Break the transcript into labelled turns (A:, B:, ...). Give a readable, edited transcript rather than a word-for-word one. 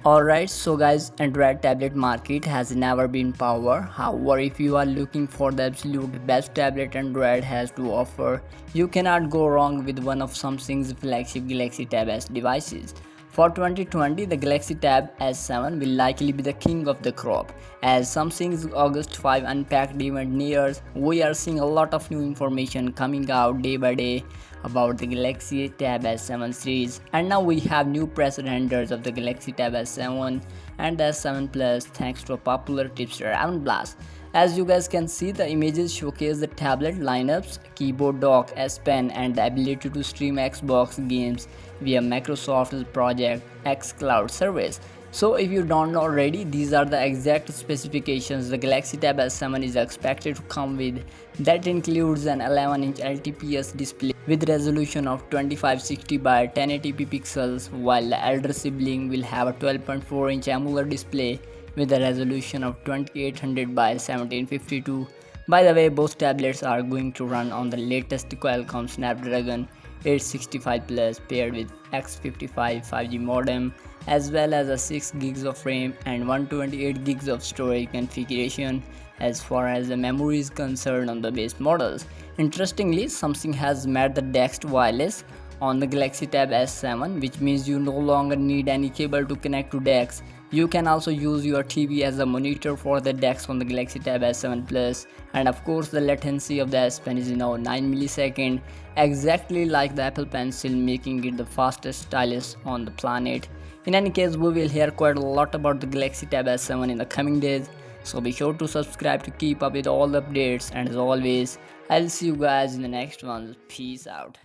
A: Alright, so guys, Android tablet market has never been power. However, if you are looking for the absolute best tablet Android has to offer, you cannot go wrong with one of Samsung's flagship Galaxy Tab S devices. For 2020, the Galaxy Tab S7 will likely be the king of the crop. As Samsung's August 5 Unpacked event nears, we are seeing a lot of new information coming out day by day about the Galaxy Tab S7 series, and now we have new press renders of the Galaxy Tab S7 and the S7 Plus thanks to a popular tipster Aaron Blast. As you guys can see, the images showcase the tablet lineups, keyboard dock, S Pen, and the ability to stream Xbox games via Microsoft's Project X Cloud service. So if you don't know already, these are the exact specifications the Galaxy Tab S7 is expected to come with. That includes an 11-inch LTPS display with resolution of 2560 by 1080p pixels, while the elder sibling will have a 12.4-inch AMOLED display with a resolution of 2800 by 1752. By the way, both tablets are going to run on the latest Qualcomm Snapdragon 865 Plus paired with X55 5G modem, as well as a 6 gigs of RAM and 128 gigs of storage configuration as far as the memory is concerned on the base models. Interestingly, Samsung has made the DeX wireless on the Galaxy Tab S7, which means you no longer need any cable to connect to DeX. You can also use your TV as a monitor for the DeX on the Galaxy Tab S7 Plus, and of course the latency of the S Pen is now 9 milliseconds, exactly like the Apple Pencil, making it the fastest stylus on the planet. In any case, we will hear quite a lot about the Galaxy Tab S7 in the coming days, so be sure to subscribe to keep up with all the updates, and as always, I'll see you guys in the next one. Peace out.